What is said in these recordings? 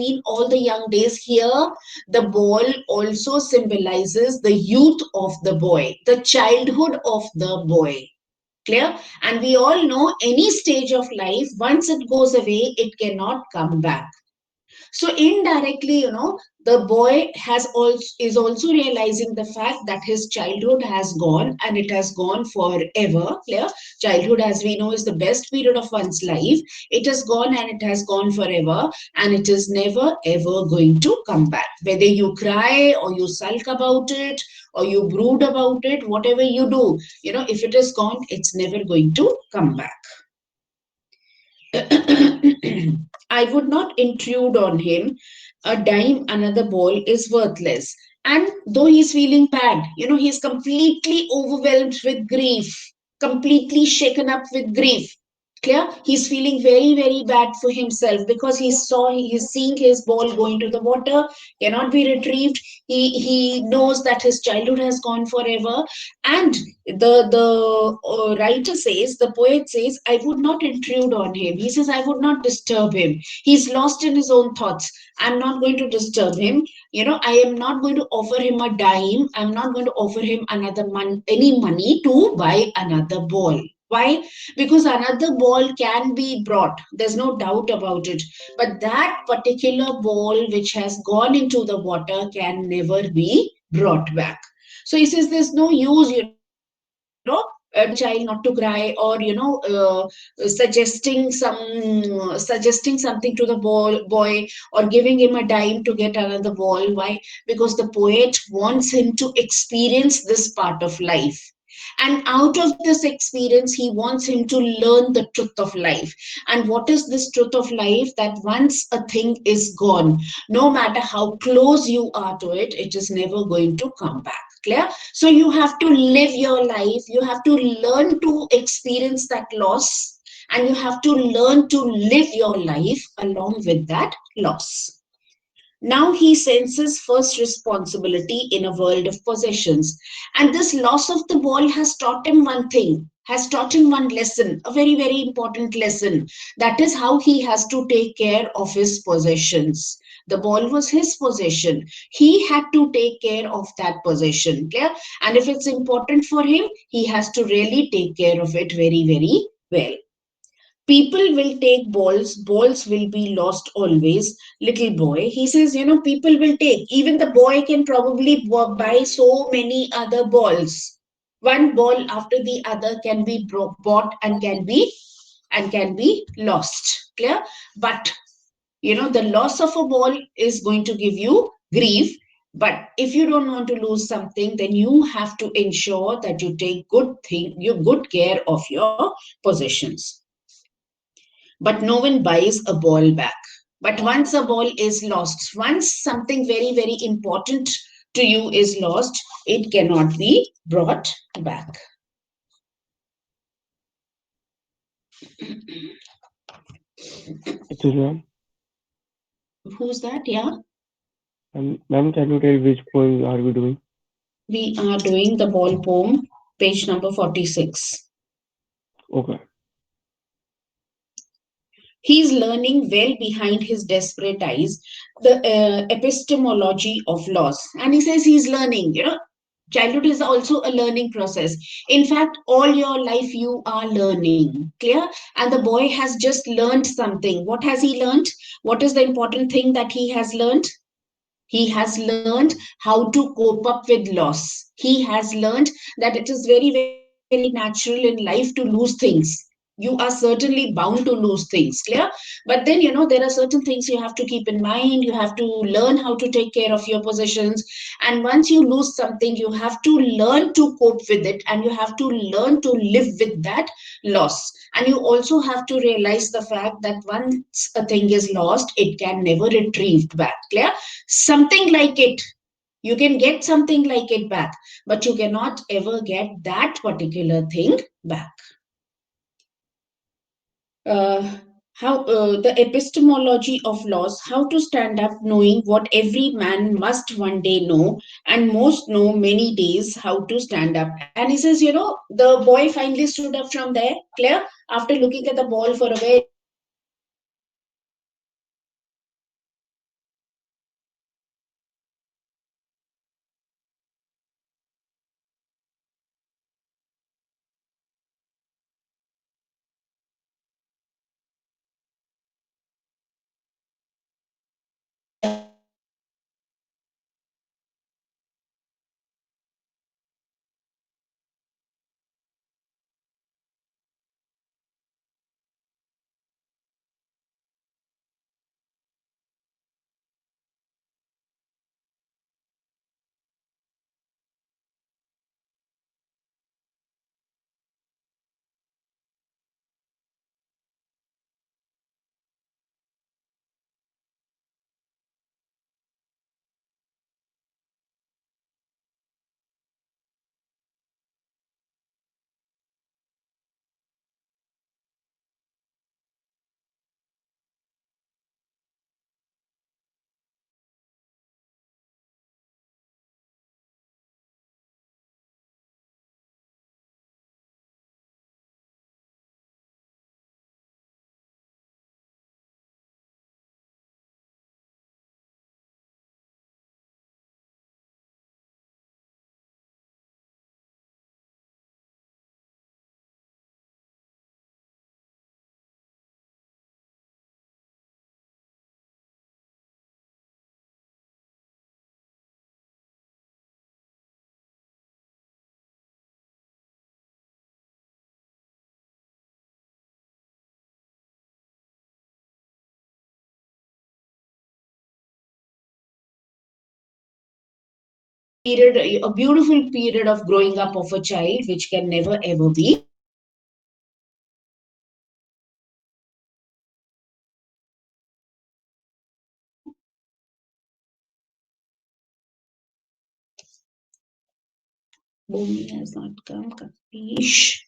mean all the young days. Here, the ball also symbolizes the youth of the boy, the childhood of the boy. Clear? And we all know any stage of life, once it goes away, it cannot come back. So indirectly, the boy is also realizing the fact that his childhood has gone and it has gone forever. Clear? Childhood, as we know, is the best period of one's life. It has gone and it has gone forever, and it is never ever going to come back. Whether you cry or you sulk about it or you brood about it, whatever you do, if it is gone, it's never going to come back. I would not intrude on him. A dime, another ball is worthless. And though he's feeling bad, he's completely overwhelmed with grief, completely shaken up with grief. Clear? He's feeling very, very bad for himself because he's seeing his ball going to the water, cannot be retrieved. He knows that his childhood has gone forever, and the writer says, the poet says, I would not intrude on him. He says, I would not disturb him. He's lost in his own thoughts. I'm not going to disturb him. I am not going to offer him a dime. I'm not going to offer him any money to buy another ball. Why? Because another ball can be brought. There's no doubt about it. But that particular ball which has gone into the water can never be brought back. So he says there's no use, telling the child not to cry, or suggesting something to the boy, or giving him a dime to get another ball. Why? Because the poet wants him to experience this part of life, and out of this experience he wants him to learn the truth of life. And what is this truth of life? That once a thing is gone, no matter how close you are to it, it is never going to come back. Clear? So you have to live your life, you have to learn to experience that loss, and you have to learn to live your life along with that loss. Now he senses first responsibility in a world of possessions. And this loss of the ball has taught him one thing, has taught him one lesson, a very, very important lesson. That is how he has to take care of his possessions. The ball was his possession. He had to take care of that possession. Clear? And if it's important for him, he has to really take care of it very, very well. People will take balls will be lost always. Little boy, he says, people will take. Even the boy can probably buy so many other balls. One ball after the other can be bought and can be lost. Clear? But the loss of a ball is going to give you grief. But if you don't want to lose something, then you have to ensure that you take good care of your possessions. But no one buys a ball back. But once a ball is lost, once something very, very important to you is lost, it cannot be brought back. Excuse me, ma'am. Who's that? Yeah. Ma'am, can you tell which poem are we doing? We are doing the ball poem, page number 46. Okay. He's learning well behind his desperate eyes the epistemology of loss. And he says he's learning, childhood is also a learning process. In fact, all your life you are learning. Clear? And the boy has just learned something. What has he learned? What is the important thing that he has learned? He has learned how to cope up with loss. He has learned that it is very, very natural in life to lose things. You are certainly bound to lose things. Clear? But then, there are certain things you have to keep in mind. You have to learn how to take care of your possessions. And once you lose something, you have to learn to cope with it, and you have to learn to live with that loss. And you also have to realize the fact that once a thing is lost, it can never retrieved back. Clear? Something like it, you can get something like it back, but you cannot ever get that particular thing back. uh, how The epistemology of loss, how to stand up knowing what every man must one day know, and most know many days how to stand up. And he says, the boy finally stood up from there. Clear? After looking at the ball for a very long time, he finally stood up. period, a beautiful period of growing up of a child, which can never ever be Bhumi has not come. Kapish.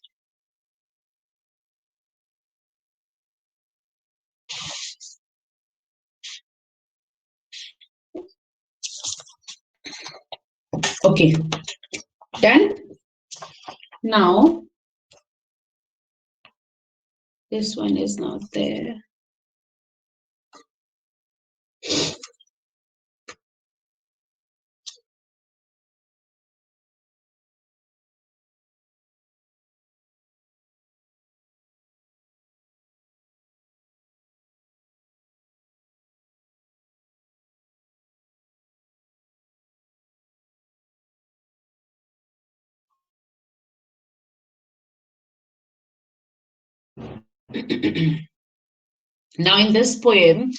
Okay, done. Now, this one is not there. Now, in this poem,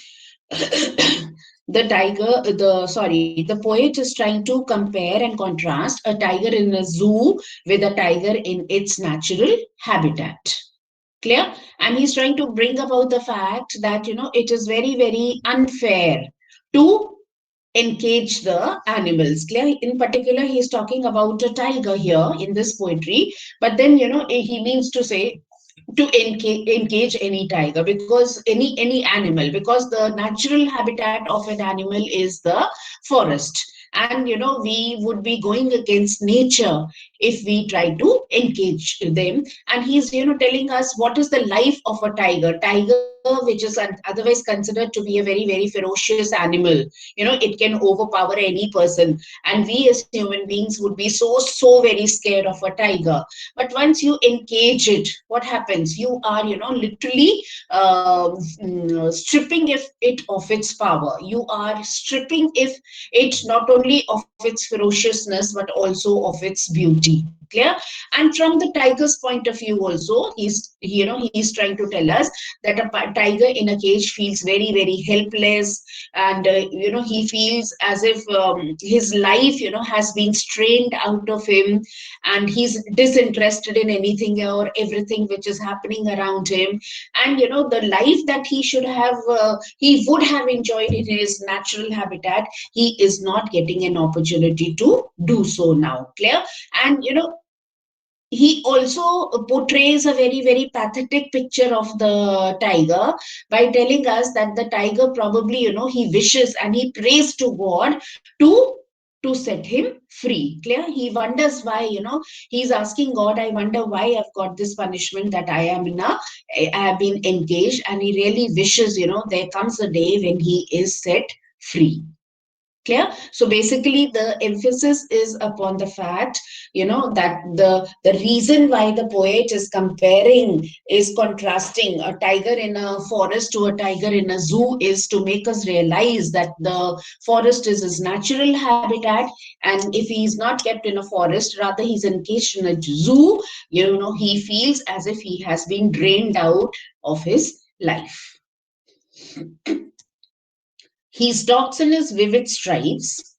the tiger, the poet is trying to compare and contrast a tiger in a zoo with a tiger in its natural habitat. Clear? And he's trying to bring about the fact that, it is very, very unfair to engage the animals. Clear? In particular, he's talking about a tiger here in this poetry, but then, he means to say to engage any tiger, because any animal, because the natural habitat of an animal is the forest, and we would be going against nature if we try to engage them. And he's telling us what is the life of a tiger, which is otherwise considered to be a very, very ferocious animal. It can overpower any person, and we as human beings would be so very scared of a tiger. But once you engage it, what happens? You are literally stripping it of its power. You are stripping if it not only of its ferociousness but also of its beauty. Clear? And from the tiger's point of view also, he's trying to tell us that a tiger in a cage feels very, very helpless, and he feels as if his life has been strained out of him, and he's disinterested in anything or everything which is happening around him. And the life that he would have enjoyed in his natural habitat, he is not getting an opportunity to do so now. Clear? And he also portrays a very, very pathetic picture of the tiger by telling us that the tiger probably, he wishes and he prays to God to set him free. Clear? He wonders why, he's asking God, I wonder why I've got this punishment, that I have been engaged, and he really wishes, there comes a day when he is set free. Clear? So basically the emphasis is upon the fact, that the reason why the poet is comparing, is contrasting a tiger in a forest to a tiger in a zoo, is to make us realize that the forest is his natural habitat, and if he is not kept in a forest, rather he's engaged in a zoo, he feels as if he has been drained out of his life. He stalks in his vivid stripes,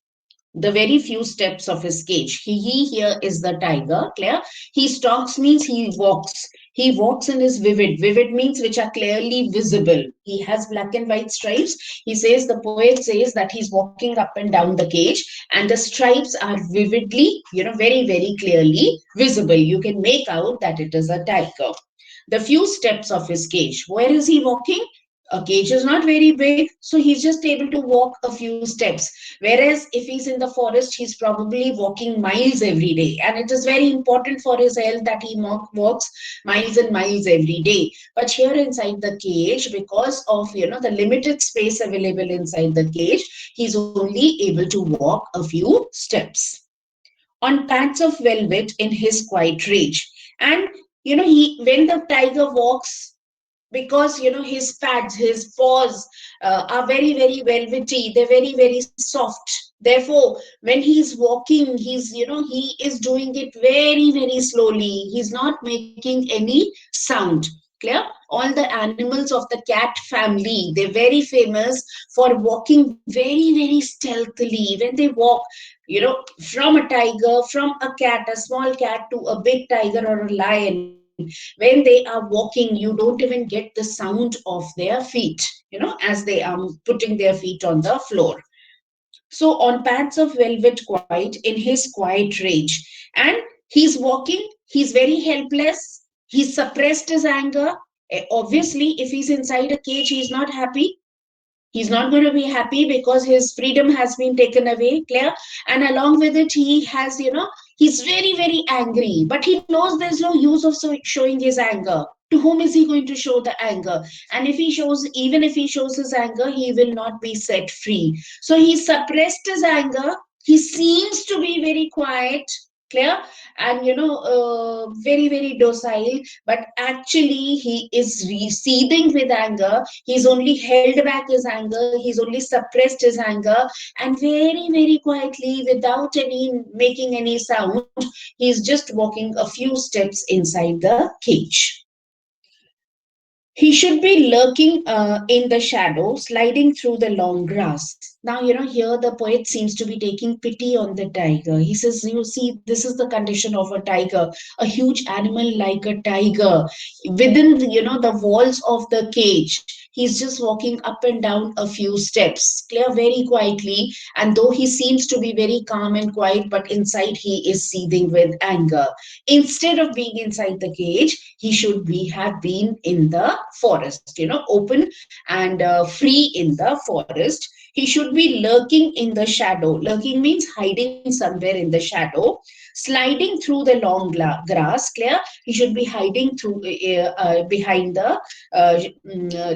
the very few steps of his cage. He here is the tiger. Clear? He stalks means he walks. He walks in his vivid. Vivid means which are clearly visible. He has black and white stripes. He says, the poet says that he's walking up and down the cage, and the stripes are vividly, very, very clearly visible. You can make out that it is a tiger. The few steps of his cage. Where is he walking? A cage is not very big, so he's just able to walk a few steps. Whereas if he's in the forest, he's probably walking miles every day. And it is very important for his health that he walks miles and miles every day. But here inside the cage, because of the limited space available inside the cage, he's only able to walk a few steps on pads of velvet in his quiet rage. And he when the tiger walks, because his pads, his paws are very, very velvety, they're very, very soft. Therefore when he's walking, he is doing it very, very slowly. He's not making any sound. Clear? All the animals of the cat family, they're very famous for walking very, very stealthily. When they walk, from a tiger, from a cat, a small cat, to a big tiger or a lion, when they are walking, you don't even get the sound of their feet, as they are putting their feet on the floor. So on pads of velvet quiet in his quiet rage. And he's walking, he's very helpless, he's suppressed his anger. Obviously, if he's inside a cage, he's not happy. He's not going to be happy because his freedom has been taken away, clear? And along with it, he has, he's very, very angry, but he knows there's no use of showing his anger. To whom is he going to show the anger? And if he shows, even if he shows his anger, he will not be set free. So he suppressed his anger. He seems to be very quiet, clear, and very, very docile, but actually he is seething with anger. He's only held back his anger, he's only suppressed his anger, and very, very quietly, without any making any sound, he's just walking a few steps inside the cage. He should be lurking in the shadow, sliding through the long grass. Now, here the poet seems to be taking pity on the tiger. He says, you see, this is the condition of a tiger, a huge animal like a tiger. Within, the walls of the cage, he's just walking up and down a few steps, clear, very quietly. And though he seems to be very calm and quiet, but inside he is seething with anger. Instead of being inside the cage, he should be have been in the forest, open and free in the forest. He should be lurking in the shadow. Lurking means hiding somewhere in the shadow, sliding through the long grass, clear? He should be hiding through behind the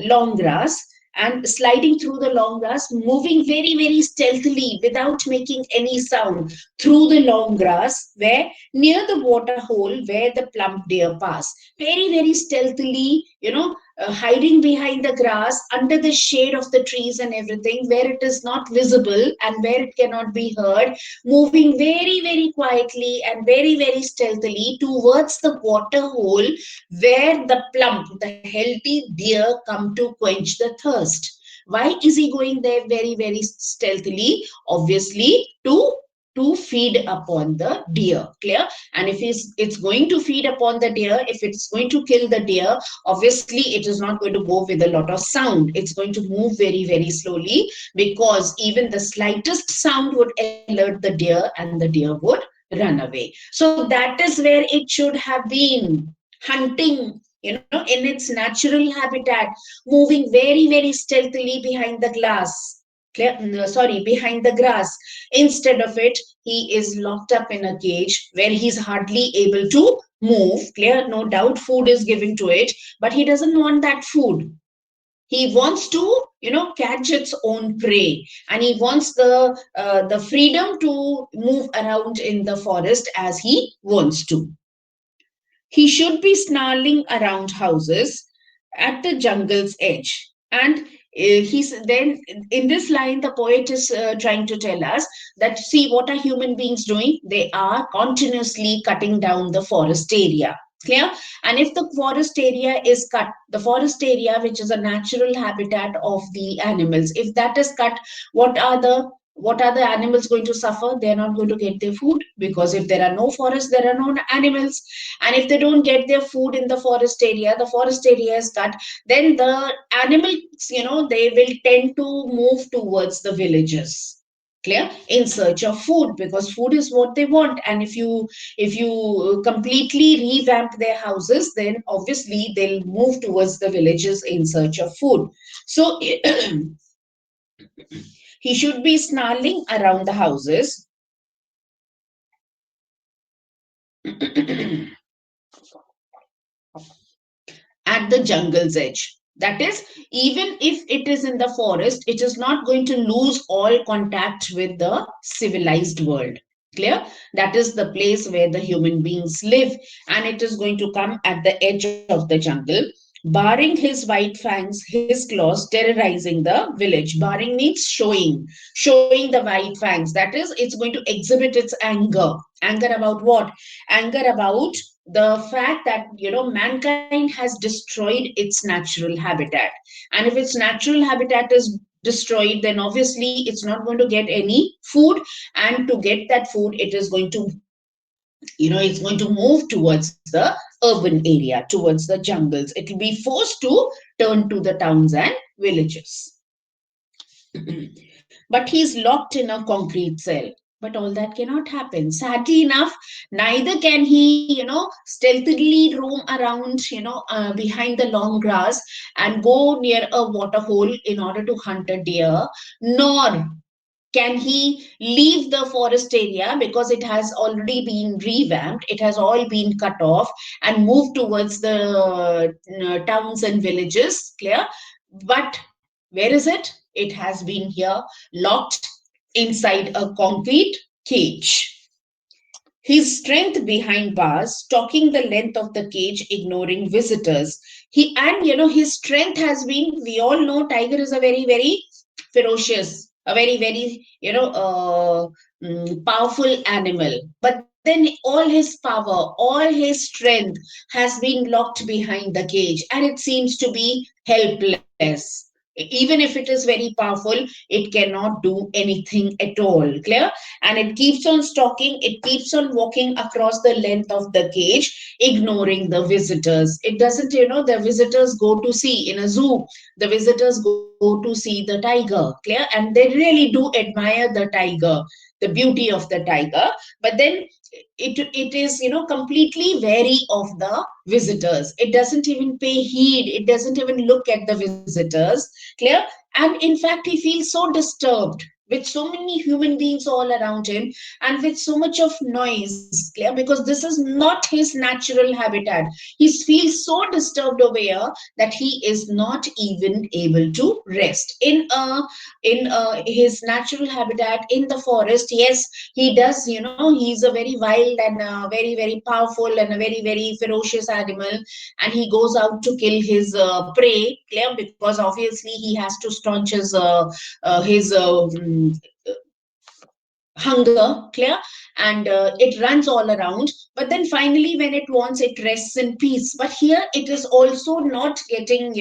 long grass, and sliding through the long grass, moving very, very stealthily without making any sound through the long grass, where near the water hole where the plump deer pass. Very, very stealthily, hiding behind the grass, under the shade of the trees and everything, where it is not visible and where it cannot be heard, moving very, very quietly and very, very stealthily towards the water hole where the plump, the healthy deer come to quench the thirst. Why is he going there very, very stealthily? Obviously, to feed upon the deer, clear? And if it's going to feed upon the deer, if it's going to kill the deer, obviously it is not going to go with a lot of sound. It's going to move very, very slowly, because even the slightest sound would alert the deer and the deer would run away. So that is where it should have been, hunting, in its natural habitat, moving very, very stealthily behind the glass. No, sorry, behind the grass. Instead of it, he is locked up in a cage where he's hardly able to move. Clear? No doubt food is given to it, but he doesn't want that food. He wants to, catch its own prey, and he wants the freedom to move around in the forest as he wants to. He should be snarling around houses at the jungle's edge. And he's then, in this line, the poet is trying to tell us that, see, what are human beings doing? They are continuously cutting down the forest area. Clear? And if the forest area is cut, the forest area, which is a natural habitat of the animals, if that is cut, what are the animals going to suffer? They're not going to get their food, because if there are no forests, there are no animals. And if they don't get their food in the forest area is cut, then the animals, they will tend to move towards the villages, clear, in search of food, because food is what they want. And if you completely revamp their houses, then obviously they'll move towards the villages in search of food. So he should be snarling around the houses at the jungle's edge. That is, even if it is in the forest, it is not going to lose all contact with the civilized world. Clear? That is the place where the human beings live, and it is going to come at the edge of the jungle, baring his white fangs, his claws, terrorizing the village. Baring means showing the white fangs. That is, it's going to exhibit its anger. Anger about what? Anger about the fact that mankind has destroyed its natural habitat. And if its natural habitat is destroyed, then obviously it's not going to get any food. And to get that food, it is going to it's going to move towards the urban area, towards the jungles. It will be forced to turn to the towns and villages. But he's locked in a concrete cell. But all that cannot happen. Sadly enough, neither can he, stealthily roam around, behind the long grass and go near a water hole in order to hunt a deer, nor can he leave the forest area because it has already been revamped, it has all been cut off, and move towards the towns and villages, clear? But where is it? It has been here, locked inside a concrete cage. His strength behind bars, stalking the length of the cage, ignoring visitors. His strength has been, we all know tiger is a very, very ferocious, a very, very, powerful animal. But then all his power, all his strength has been locked behind the cage, and it seems to be helpless. Even if it is very powerful, it cannot do anything at all. Clear? And it keeps on stalking, it keeps on walking across the length of the cage, ignoring the visitors. It doesn't, the visitors go to see in a zoo, the visitors go to see the tiger, clear? And they really do admire the tiger, the beauty of the tiger. But then it is, completely wary of the visitors. It doesn't even pay heed, it doesn't even look at the visitors, clear? And in fact, he feels so disturbed with so many human beings all around him, and with so much of noise, clear? Because this is not his natural habitat. He feels so disturbed over here that he is not even able to rest in his natural habitat in the forest. Yes, he does, he's a very wild and very, very powerful and a very, very ferocious animal, and he goes out to kill his prey, clear? Because obviously he has to staunch his hunger, clear? And it runs all around, but then finally when it wants, it rests in peace. But here it is also not getting,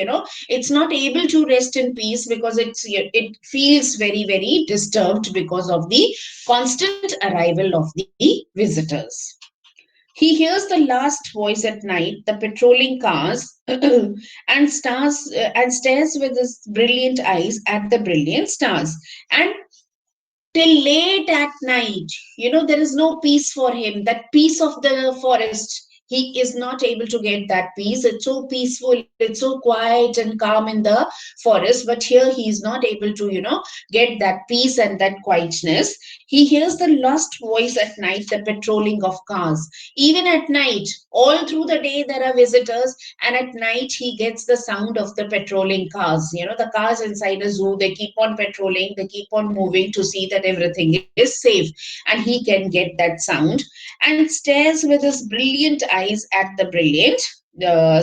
it's not able to rest in peace, because it feels very, very disturbed because of the constant arrival of the visitors. He hears the last voice at night, the patrolling cars, and stares with his brilliant eyes at the brilliant stars. And till late at night, there is no peace for him. That peace of the forest, he is not able to get that peace. It's so peaceful, it's so quiet and calm in the forest, but here he is not able to, get that peace and that quietness. He hears the lost voice at night, the patrolling of cars. Even at night, all through the day there are visitors, and at night he gets the sound of the patrolling cars. The cars inside a zoo, they keep on patrolling, they keep on moving to see that everything is safe, and he can get that sound, and stares with his brilliant eyes at the brilliant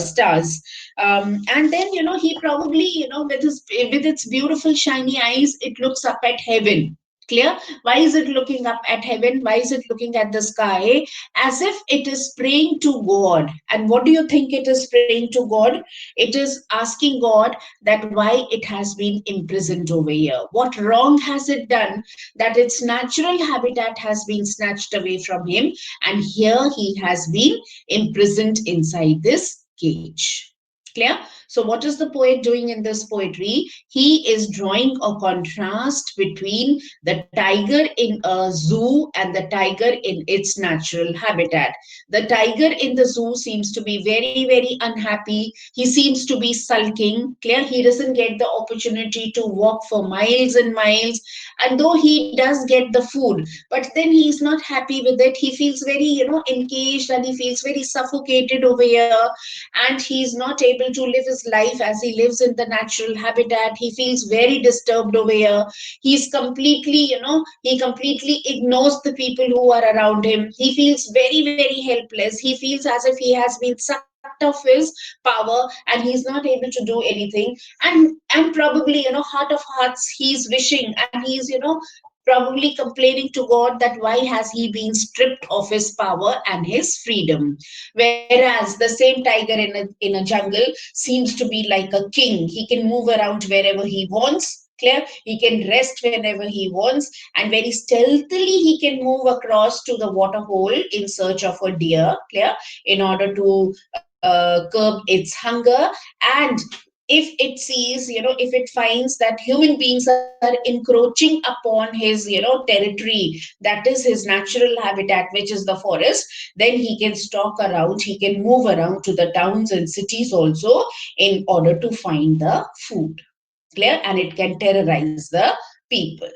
stars. And then, he probably, with its beautiful shiny eyes, it looks up at heaven. Clear? Why is it looking up at heaven? Why is it looking at the sky? As if it is praying to God. And what do you think it is praying to God? It is asking God that why it has been imprisoned over here. What wrong has it done that its natural habitat has been snatched away from him, and here he has been imprisoned inside this cage. Clear? So, what is the poet doing in this poetry? He is drawing a contrast between the tiger in a zoo and the tiger in its natural habitat. The tiger in the zoo seems to be very, very unhappy. He seems to be sulking. Clear? He doesn't get the opportunity to walk for miles and miles. And though he does get the food, but then he is not happy with it. He feels very, encaged, and he feels very suffocated over here, and he's not able to live his life as he lives in the natural habitat. He feels very disturbed over here. He's completely, he completely ignores the people who are around him. He feels very, very helpless. He feels as if he has been sucked of his power, and he's not able to do anything. And probably, heart of hearts, he's wishing, and he's, probably complaining to God that why has he been stripped of his power and his freedom. Whereas the same tiger in a jungle seems to be like a king. He can move around wherever he wants. Clear? He can rest whenever he wants, and very stealthily he can move across to the water hole in search of a deer. Clear? In order to curb its hunger. And if it sees, if it finds that human beings are encroaching upon his, territory, that is his natural habitat, which is the forest, then he can stalk around, he can move around to the towns and cities also in order to find the food. Clear? And it can terrorize the people.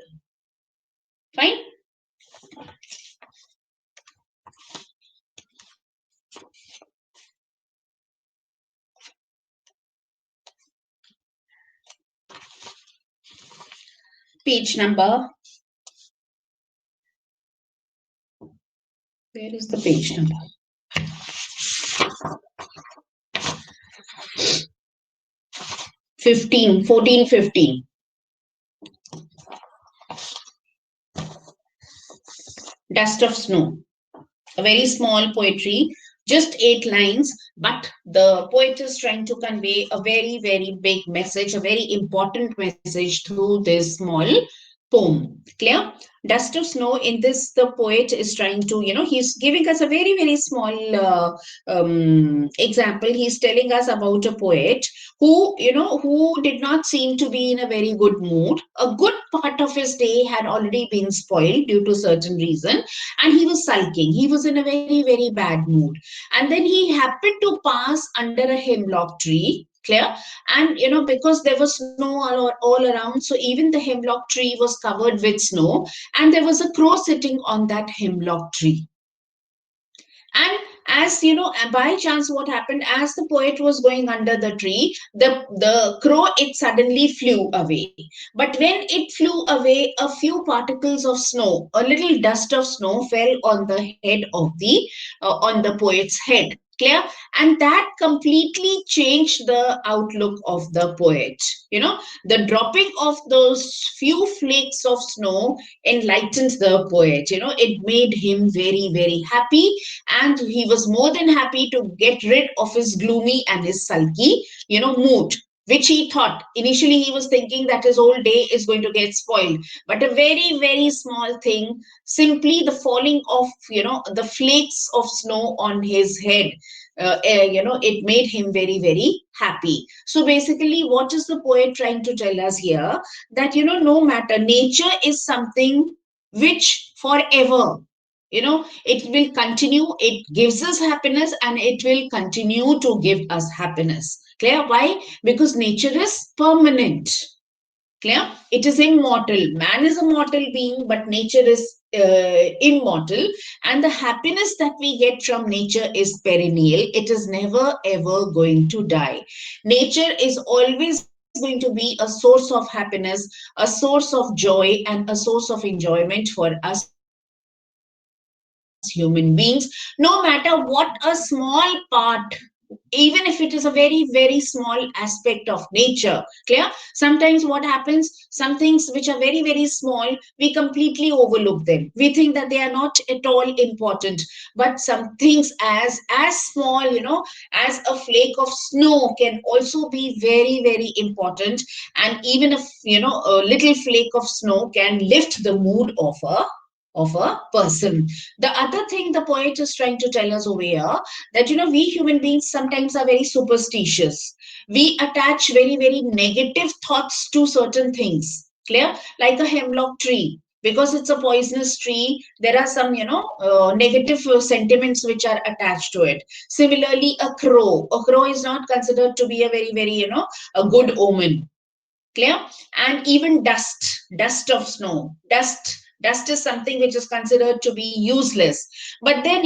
Fine. Page number. Where is the page number? 15, 14, 15. Dust of Snow. A very small poetry, just 8 lines, but the poet is trying to convey a very, very big message, a very important message through this small poem. Clear? Dust of Snow. In this, the poet is trying to, he's giving us a very, very small example. He's telling us about a poet who did not seem to be in a very good mood. A good part of his day had already been spoiled due to certain reason, and he was sulking. He was in a very, very bad mood. And then he happened to pass under a hemlock tree. Clear? And because there was snow all around, so even the hemlock tree was covered with snow, and there was a crow sitting on that hemlock tree. And as by chance, what happened, as the poet was going under the tree, the crow, it suddenly flew away. But when it flew away, a few particles of snow, a little dust of snow, fell on the head of the on the poet's head. Clear? And that completely changed the outlook of the poet. The dropping of those few flakes of snow enlightened the poet. It made him very, very happy, and he was more than happy to get rid of his gloomy and his sulky, mood, which he thought initially, he was thinking that his whole day is going to get spoiled. But a very, very small thing, simply the falling of the flakes of snow on his head, it made him very, very happy. So basically, what is the poet trying to tell us here? That no matter, nature is something which forever, it will continue. It gives us happiness, and it will continue to give us happiness. Clear? Why? Because nature is permanent. Clear? It is immortal. Man is a mortal being, but nature is immortal. And the happiness that we get from nature is perennial. It is never ever going to die. Nature is always going to be a source of happiness, a source of joy, and a source of enjoyment for us human beings, no matter what a small part, even if it is a very, very small aspect of nature. Clear? Sometimes what happens, some things which are very, very small, we completely overlook them. We think that they are not at all important. But some things as small, as a flake of snow can also be very, very important. And even if a little flake of snow can lift the mood of a person. The other thing the poet is trying to tell us over here, that we human beings sometimes are very superstitious. We attach very, very negative thoughts to certain things. Clear? Like a hemlock tree, because it's a poisonous tree, there are some negative sentiments which are attached to it. Similarly, a crow is not considered to be a very, very a good omen. Clear? And even dust of snow, dust is something which is considered to be useless. But then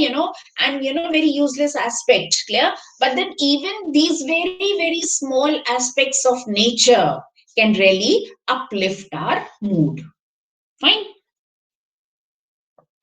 and very useless aspect. Clear? But then even these very, very small aspects of nature can really uplift our mood. Fine.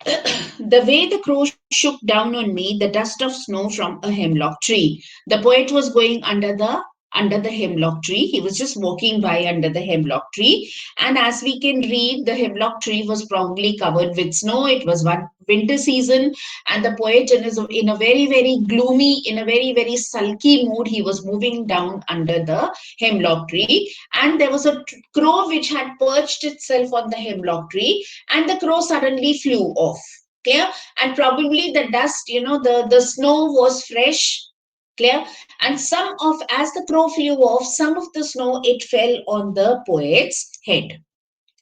The way the crow shook down on me the dust of snow from a hemlock tree. The poet was going under the under the hemlock tree. He was just walking by under the hemlock tree. And as we can read, the hemlock tree was probably covered with snow. It was one winter season. And the poet, in a very, very gloomy, in a very, very sulky mood, he was moving down under the hemlock tree. And there was a crow which had perched itself on the hemlock tree. And the crow suddenly flew off. Clear? And probably the dust, the snow was fresh. Clear? And some of, as the crow flew off, some of the snow, it fell on the poet's head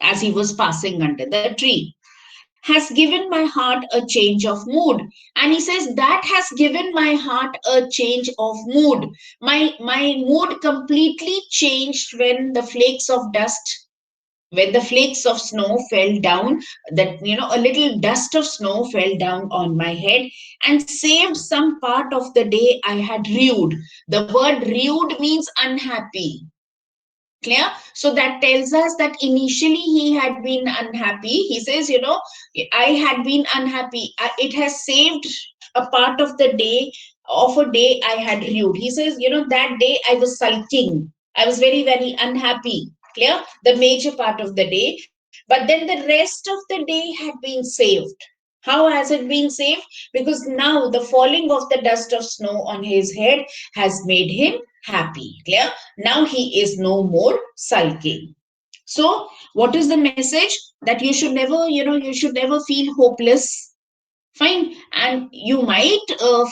as he was passing under the tree. Has given my heart a change of mood. And he says that has given my heart a change of mood. My mood completely changed when the flakes of dust, when the flakes of snow fell down, that a little dust of snow fell down on my head and saved some part of the day I had rued. The word rued means unhappy. Clear? So that tells us that initially he had been unhappy. He says, I had been unhappy. It has saved a part of the day, of a day I had rued. He says, that day I was sulking. I was very, very unhappy. Clear? The major part of the day. But then the rest of the day had been saved. How has it been saved? Because now the falling of the dust of snow on his head has made him happy. Clear? Now he is no more sulking. So, what is the message? That you should never feel hopeless. Fine. And you might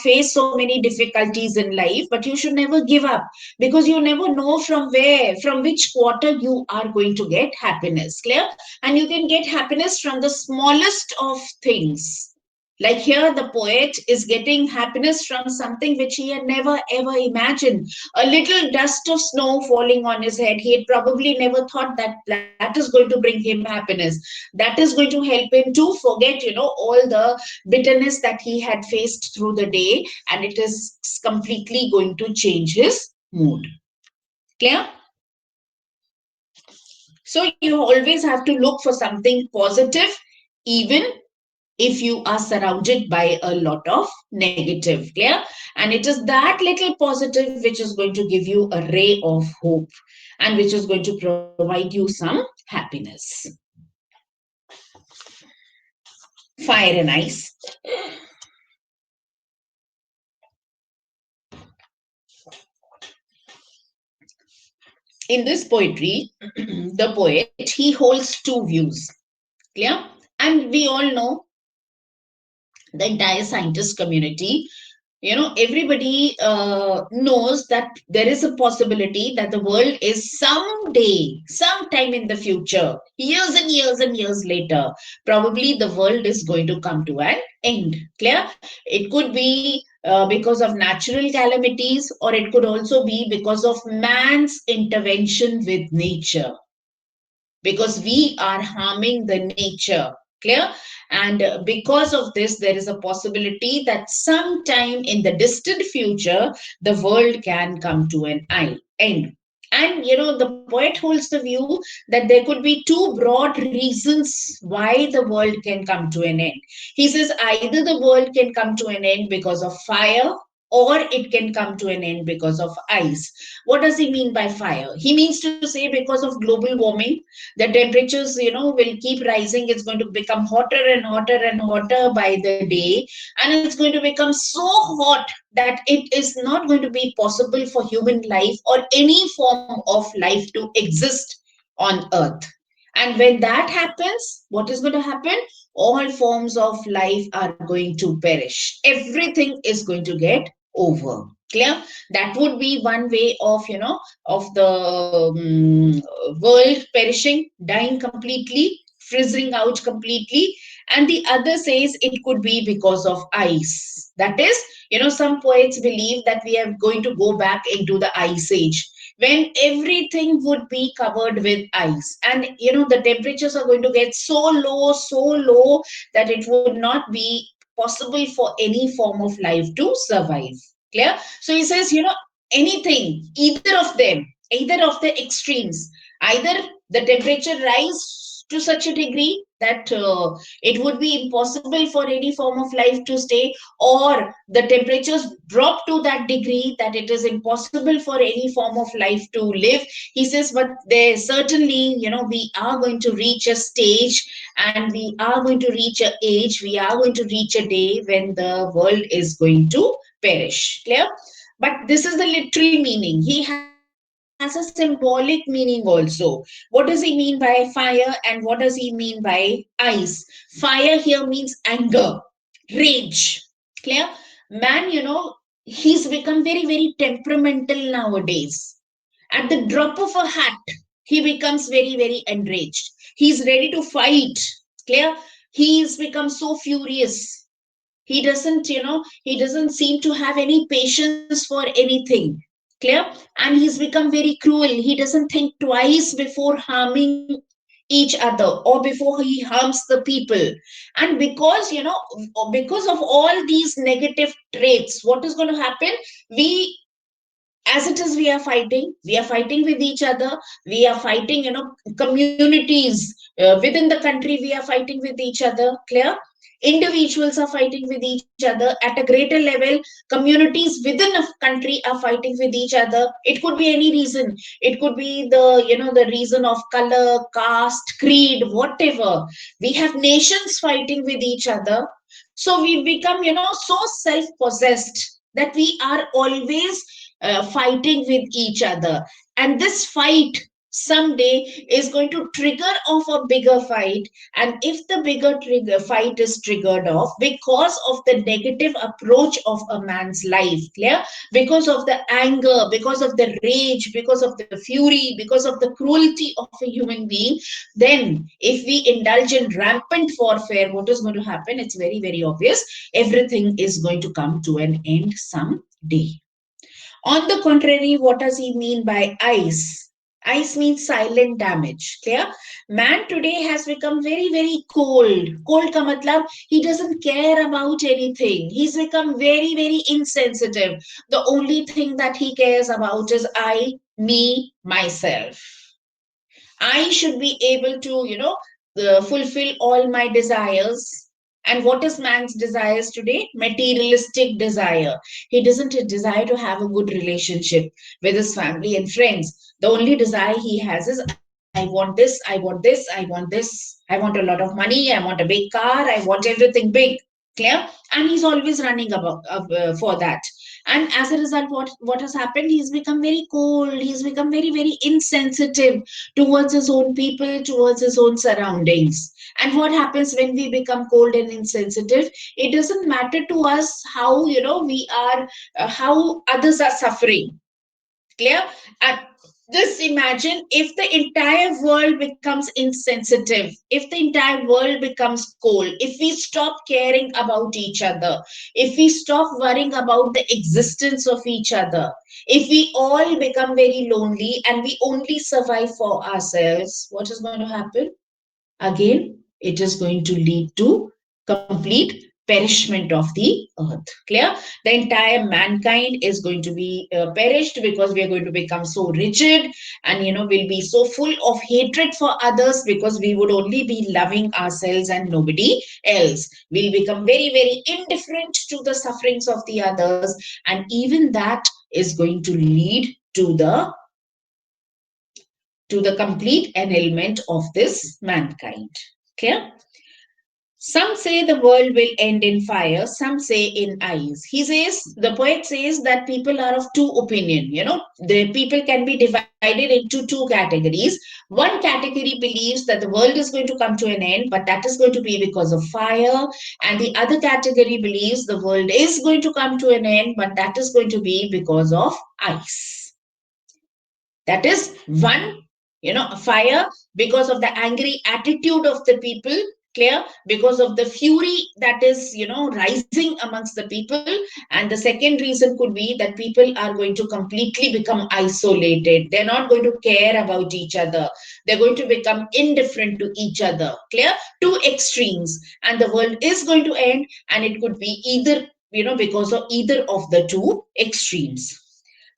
face so many difficulties in life, but you should never give up because you never know from where, from which quarter you are going to get happiness. Clear? And you can get happiness from the smallest of things. Like here, the poet is getting happiness from something which he had never ever imagined. A little dust of snow falling on his head. He had probably never thought that that is going to bring him happiness. That is going to help him to forget, all the bitterness that he had faced through the day, and it is completely going to change his mood. Clear? So you always have to look for something positive, even if you are surrounded by a lot of negative. Clear? And it is that little positive which is going to give you a ray of hope and which is going to provide you some happiness. Fire and ice. In this poetry, the poet, he holds two views. Clear? And we all know the entire scientist community, everybody knows that there is a possibility that the world is someday, sometime in the future, years and years and years later, probably the world is going to come to an end. Clear? It could be because of natural calamities, or it could also be because of man's intervention with nature, because we are harming the nature. Clear? And because of this, there is a possibility that sometime in the distant future, the world can come to an end. And the poet holds the view that there could be two broad reasons why the world can come to an end. He says either the world can come to an end because of fire, or it can come to an end because of ice. What does he mean by fire? He means to say because of global warming, the temperatures will keep rising. It's going to become hotter and hotter and hotter by the day, and it's going to become so hot that it is not going to be possible for human life or any form of life to exist on earth. And when that happens, what is going to happen? All forms of life are going to perish. Everything is going to get over. Clear? That would be one way of of the world perishing, dying completely, frizzling out completely. And the other says it could be because of ice. That is, some poets believe that we are going to go back into the ice age when everything would be covered with ice, and the temperatures are going to get so low that it would not be possible for any form of life to survive. Clear? So he says, anything, either of them, either of the extremes, either the temperature rise to such a degree that it would be impossible for any form of life to stay, or the temperatures drop to that degree that it is impossible for any form of life to live. He says, but there certainly, we are going to reach a stage, and we are going to reach a age, we are going to reach a day when the world is going to perish. Clear? But this is the literal meaning. He has a symbolic meaning also. What does he mean by fire, and what does he mean by ice? Fire here means anger, rage. Clear? Man, he's become very, very temperamental nowadays. At the drop of a hat, he becomes very, very enraged. He's ready to fight. Clear? He's become so furious. He doesn't seem to have any patience for anything. Clear? And he's become very cruel. He doesn't think twice before harming each other, or before he harms the people. And because of all these negative traits, what is going to happen? We, as it is, we are fighting with each other. We are fighting, communities within the country, we are fighting with each other. Clear? Individuals are fighting with each other at a greater level. Communities within a country are fighting with each other. It could be any reason. It could be the reason of color, caste, creed, whatever. We have nations fighting with each other. So we become, so self possessed that we are always fighting with each other. And this fight someday is going to trigger off a bigger fight. And if the bigger trigger fight is triggered off because of the negative approach of a man's life, clear? Because of the anger, because of the rage, because of the fury, because of the cruelty of a human being, then if we indulge in rampant warfare, what is going to happen? It's very, very obvious. Everything is going to come to an end someday. On the contrary, what does he mean by ice? Ice means silent damage. Clear? Man today has become very, very cold. Cold ka matlab, he doesn't care about anything. He's become very, very insensitive. The only thing that he cares about is I, me, myself. I should be able to, fulfill all my desires. And what is man's desires today? Materialistic desire. He doesn't desire to have a good relationship with his family and friends. The only desire he has is, I want this, I want this, I want this. I want a lot of money, I want a big car, I want everything big. Clear? And he's always running for that. And as a result, what has happened? He's become very cold. He's become very, very insensitive towards his own people, towards his own surroundings. And what happens when we become cold and insensitive? It doesn't matter to us how, we are, how others are suffering. Clear? And just imagine if the entire world becomes insensitive, if the entire world becomes cold, if we stop caring about each other, if we stop worrying about the existence of each other, if we all become very lonely and we only survive for ourselves, what is going to happen? Again, it is going to lead to complete perishment of the earth. Clear? The entire mankind is going to be perished, because we are going to become so rigid, and we'll be so full of hatred for others, because we would only be loving ourselves and nobody else. We'll become very, very indifferent to the sufferings of the others, and even that is going to lead to the complete annulment of this mankind. Clear? Some say the world will end in fire, some say in ice. The poet says that people are of two opinion. The people can be divided into two categories. One category believes that the world is going to come to an end, but that is going to be because of fire. And the other category believes the world is going to come to an end, but that is going to be because of ice. That is one, fire, because of the angry attitude of the people. Clear? Because of the fury that is, rising amongst the people. And the second reason could be that people are going to completely become isolated. They're not going to care about each other. They're going to become indifferent to each other. Clear? Two extremes. And the world is going to end, and it could be either, because of either of the two extremes.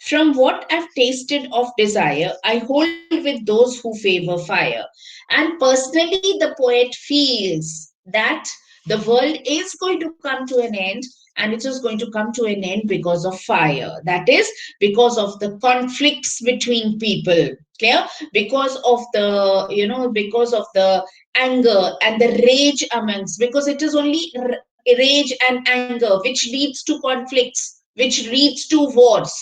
From what I've tasted of desire, I hold with those who favor fire. And personally, the poet feels that the world is going to come to an end, and it is going to come to an end because of fire. That is, because of the conflicts between people. Clear? Because of the, because of the anger and the rage amongst, because it is only rage and anger which leads to conflicts, which leads to wars.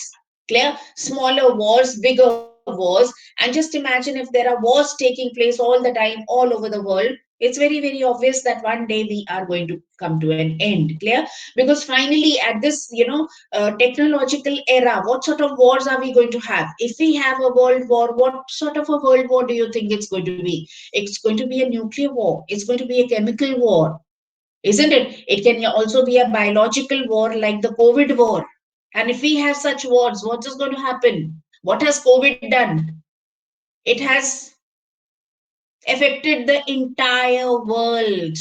Clear? Smaller wars, bigger wars. And just imagine if there are wars taking place all the time, all over the world. It's very, very obvious that one day we are going to come to an end. Clear? Because finally, at this, technological era, what sort of wars are we going to have? If we have a world war, what sort of a world war do you think it's going to be? It's going to be a nuclear war. It's going to be a chemical war, isn't it? It can also be a biological war like the COVID war. And if we have such wars, what is going to happen? What has COVID done? It has affected the entire world,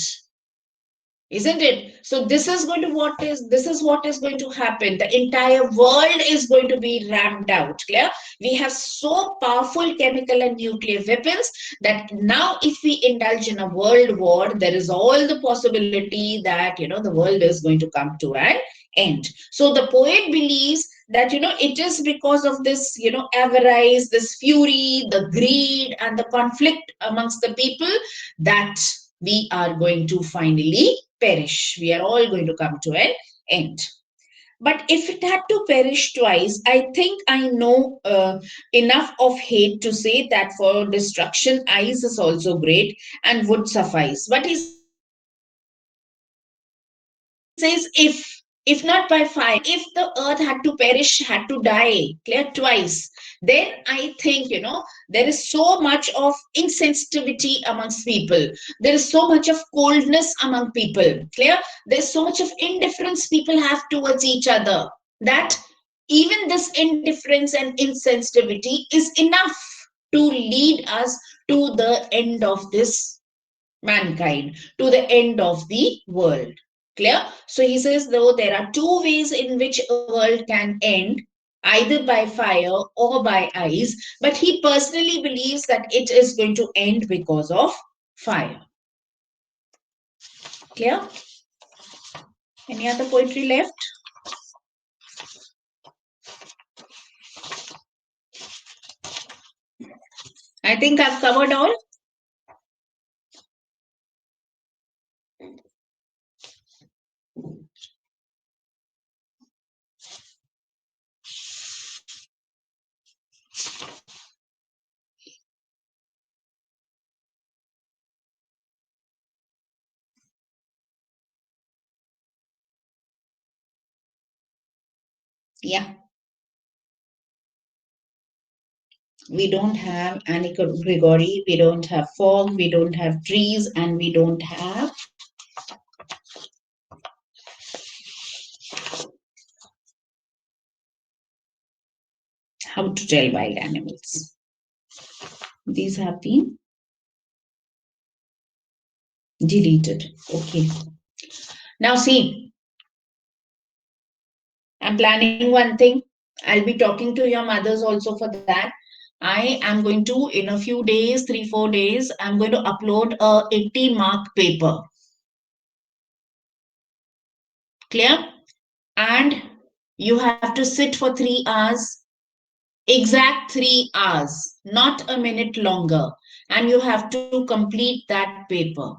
isn't it? So this is what is going to happen. The entire world is going to be ramped out. Clear? We have so powerful chemical and nuclear weapons that now if we indulge in a world war, there is all the possibility that the world is going to come to an end. So the poet believes that it is because of this avarice, this fury, the greed, and the conflict amongst the people that we are going to finally perish. We are all going to come to an end. But if it had to perish twice, I think I know enough of hate to say that for destruction, ice is also great and would suffice. But he says, if not by fire, if the earth had to perish, had to die, clear twice, then I think, there is so much of insensitivity amongst people. There is so much of coldness among people. Clear? There's so much of indifference people have towards each other that even this indifference and insensitivity is enough to lead us to the end of this mankind, to the end of the world. Clear? So he says, though there are two ways in which a world can end, either by fire or by ice, but he personally believes that it is going to end because of fire. Clear? Any other poetry left? I think I've covered all. Yeah. We don't have Annie Gregory, we don't have fog, we don't have trees, and we don't have how to tell wild animals. These have been deleted. Okay. Now see, I'm planning one thing. I'll be talking to your mothers also for that. I am going to, in a few days, 3, 4 days, I'm going to upload a 80-mark paper. Clear? And you have to sit for 3 hours, exact 3 hours, not a minute longer. And you have to complete that paper.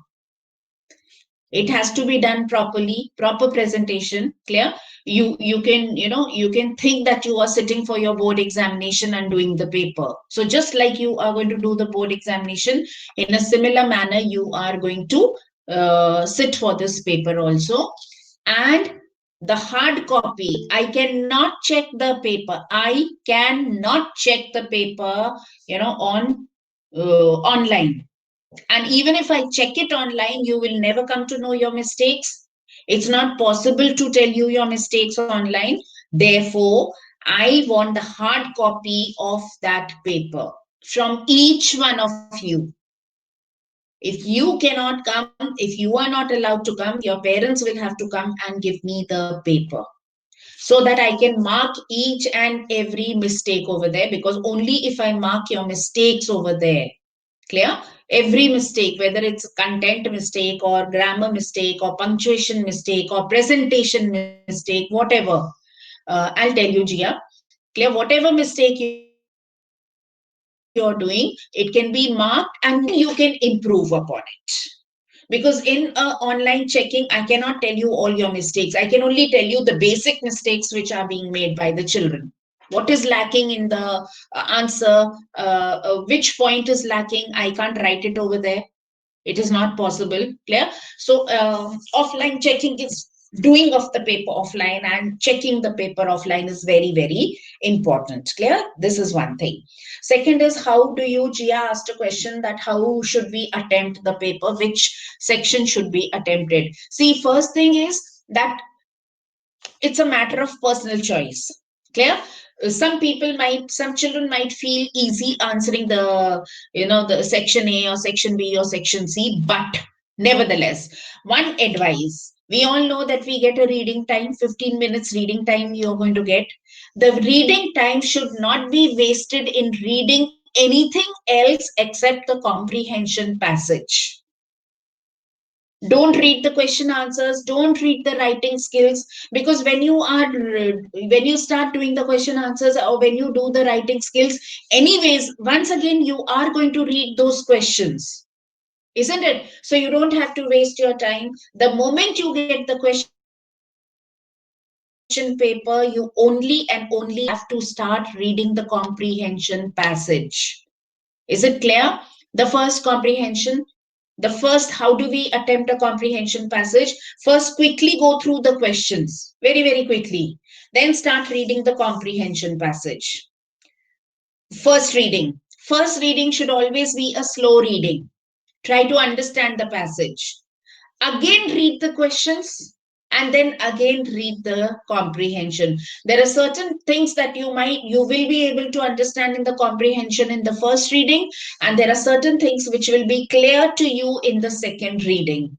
It has to be done properly, proper presentation. Clear? You can, you can think that you are sitting for your board examination and doing the paper. So just like you are going to do the board examination, in a similar manner you are going to sit for this paper also. And the hard copy, I cannot check the paper. I cannot check the paper, on online. And even if I check it online, you will never come to know your mistakes. It's not possible to tell you your mistakes online. Therefore, I want the hard copy of that paper from each one of you. If you cannot come, if you are not allowed to come, your parents will have to come and give me the paper. so that I can mark each and every mistake over there, because only if I mark your mistakes over there, clear? Every mistake, whether it's content mistake or grammar mistake or punctuation mistake or presentation mistake, whatever, I'll tell you, Jia, clear? Whatever mistake you're doing, it can be marked and then you can improve upon it. Because in online checking, I cannot tell you all your mistakes. I can only tell you the basic mistakes which are being made by the children. What is lacking in the answer, which point is lacking, I can't write it over there. It is not possible. Clear? So offline checking is doing of the paper offline, and checking the paper offline is very, very important. Clear? This is one thing. Second is, how do you, Jia asked a question that how should we attempt the paper, which section should be attempted. See, first thing is that it's a matter of personal choice. Clear? Some children might feel easy answering the section A or section B or section C, but nevertheless, one advice. We all know that we get a reading time, 15 minutes reading time you're going to get. The reading time should not be wasted in reading anything else except the comprehension passage. Don't read the question answers, don't read the writing skills, because when you start doing the question answers or when you do the writing skills, anyways, once again you are going to read those questions, isn't it? So you don't have to waste your time. The moment you get the question paper, you only and only have to start reading the comprehension passage. Is it clear? The first comprehension, the first, how do we attempt a comprehension passage? First, quickly go through the questions, very, very quickly. Then start reading the comprehension passage. First reading should always be a slow reading. Try to understand the passage. Again, read the questions, and then again read the comprehension. There are certain things that you will be able to understand in the comprehension in the first reading, and there are certain things which will be clear to you in the second reading.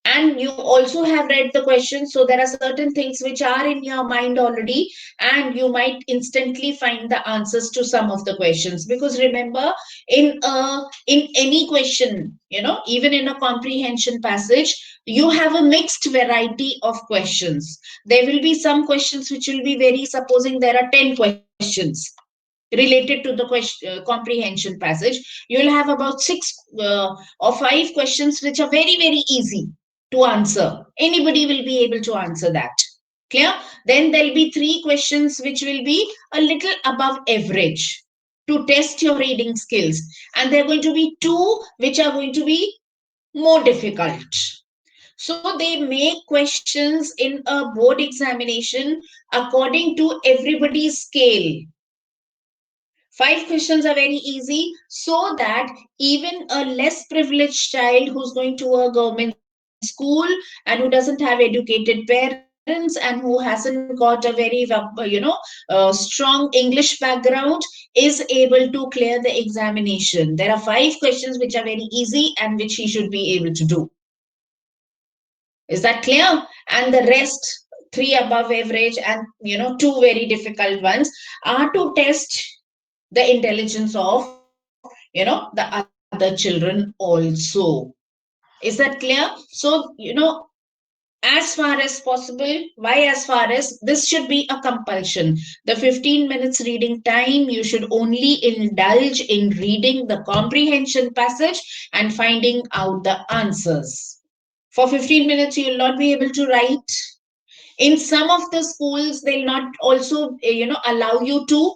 And you also have read the questions, so there are certain things which are in your mind already, and you might instantly find the answers to some of the questions. Because remember, in any question, even in a comprehension passage, you have a mixed variety of questions. There will be some questions which will be very, supposing there are 10 questions related to the comprehension passage, you will have about six or five questions which are very, very easy to answer. Anybody will be able to answer that. Clear? Then there'll be three questions which will be a little above average to test your reading skills. And there are going to be two which are going to be more difficult. So they make questions in a board examination according to everybody's scale. Five questions are very easy, so that even a less privileged child who's going to a government school and who doesn't have educated parents and who hasn't got a very strong English background is able to clear the examination. There are five questions which are very easy and which he should be able to do. Is that clear? And the rest, three above average and two very difficult ones, are to test the intelligence of the other children also. Is that clear? So as far as possible, why as far as this should be a compulsion, the 15 minutes reading time, you should only indulge in reading the comprehension passage and finding out the answers. For 15 minutes you will not be able to write. In some of the schools they'll not also allow you to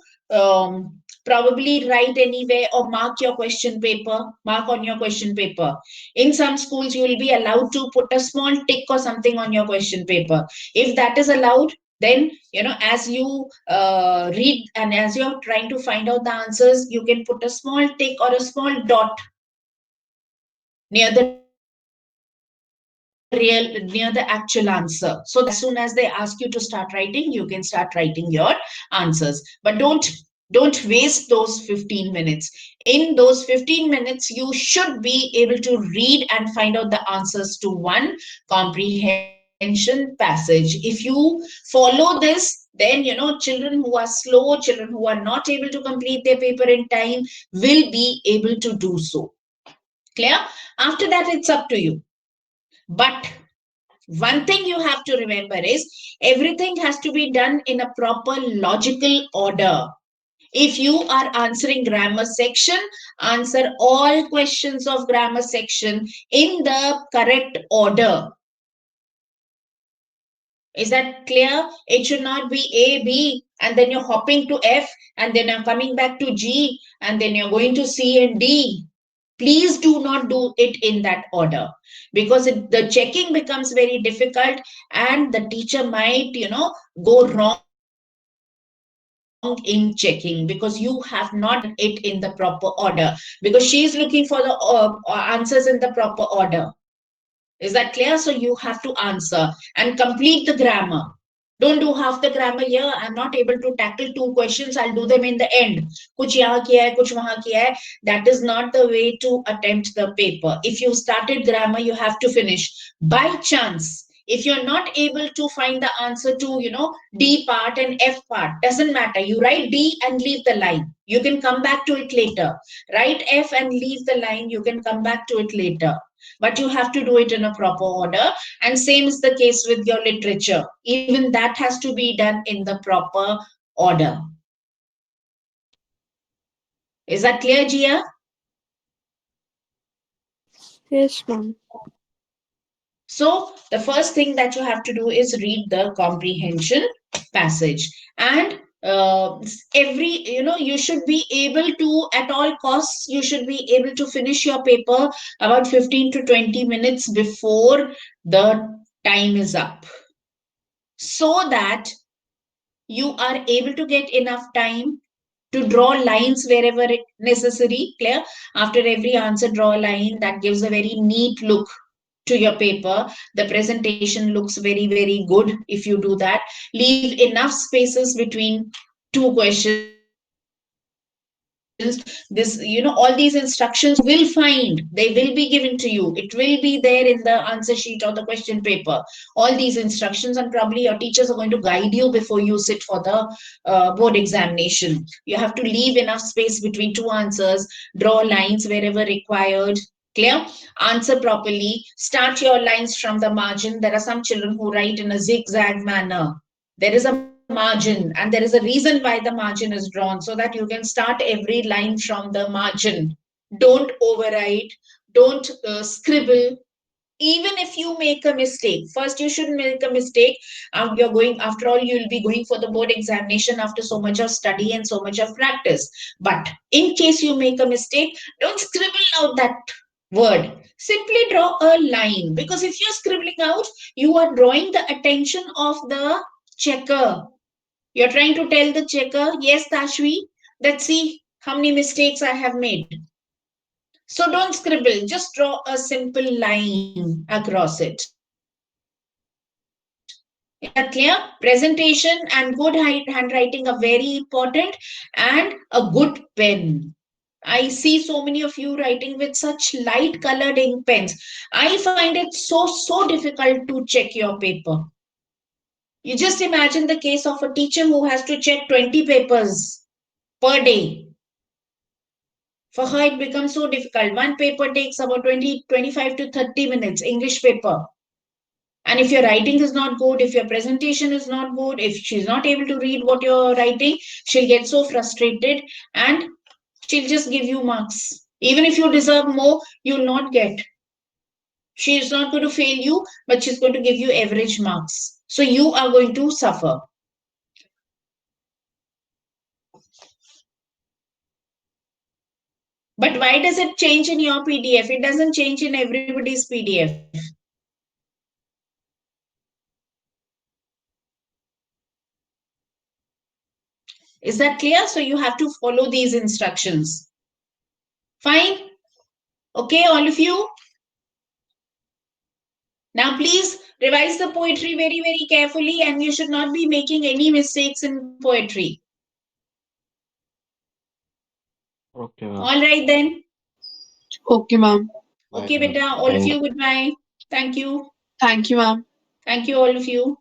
probably write anywhere or mark on your question paper. In some schools you will be allowed to put a small tick or something on your question paper. If that is allowed, then as you read and as you're trying to find out the answers, you can put a small tick or a small dot near the near the actual answer, so that as soon as they ask you to start writing, you can start writing your answers. But don't waste those 15 minutes. In those 15 minutes you should be able to read and find out the answers to one comprehension comprehension passage. If you follow this, then children who are slow, children who are not able to complete their paper in time will be able to do so. Clear? After that, it's up to you. But one thing you have to remember is everything has to be done in a proper logical order. If you are answering grammar section, answer all questions of grammar section in the correct order. Is that clear? It should not be A, B, and then you're hopping to F, and then you're coming back to G, and then you're going to C and D. Please do not do it in that order, because the checking becomes very difficult, and the teacher might, go wrong in checking because you have not done it in the proper order. Because she is looking for the answers in the proper order. Is that clear? So you have to answer and complete the grammar. Don't do half the grammar here. I'm not able to tackle two questions. I'll do them in the end. Kuch yahan kiya hai, kuch wahan kiya hai. That is not the way to attempt the paper. If you started grammar, you have to finish. By chance, if you're not able to find the answer to, D part and F part, doesn't matter. You write D and leave the line. You can come back to it later. Write F and leave the line. You can come back to it later. But you have to do it in a proper order. And same is the case with your literature. Even that has to be done in the proper order. Is that clear, Gia? Yes, ma'am. So the first thing that you have to do is read the comprehension passage. And every, you should be able to, at all costs, you should be able to finish your paper about 15 to 20 minutes before the time is up, so that you are able to get enough time to draw lines wherever necessary. Clear? After every answer, draw a line. That gives a very neat look to your paper. The presentation looks very, very good if you do that. Leave enough spaces between two questions. All these instructions you will find. They will be given to you. It will be there in the answer sheet or the question paper. All these instructions, and probably your teachers are going to guide you before you sit for the board examination. You have to leave enough space between two answers, draw lines wherever required. Clear? Answer properly. Start your lines from the margin. There are some children who write in a zigzag manner. There is a margin, and there is a reason why the margin is drawn, so that you can start every line from the margin. Don't overwrite, don't scribble. Even if you make a mistake, first you shouldn't make a mistake. You're going, after all, you'll be going for the board examination after so much of study and so much of practice. But in case you make a mistake, don't scribble out that word. Simply draw a line, because if you're scribbling out, you are drawing the attention of the checker. You're trying to tell the checker, yes, Tashvi, let's see how many mistakes I have made. So don't scribble, just draw a simple line across it. Is that clear? Presentation and good handwriting are very important, and a good pen. I see so many of you writing with such light colored ink pens. I find it so difficult to check your paper. You just imagine the case of a teacher who has to check 20 papers per day. For her, it becomes so difficult. One paper takes about 25 to 30 minutes, English paper. And if your writing is not good, if your presentation is not good, if she's not able to read what you're writing, she'll get so frustrated and she'll just give you marks. Even if you deserve more, you'll not get. She is not going to fail you, but she's going to give you average marks. So you are going to suffer. But why does it change in your PDF? It doesn't change in everybody's PDF. Is that clear? So you have to follow these instructions. Fine? Okay, all of you? Now, please revise the poetry very, very carefully, and you should not be making any mistakes in poetry. Okay, ma'am. All right, then. Okay, ma'am. Okay, beta. All of you, goodbye. Thank you. Thank you, ma'am. Thank you, all of you.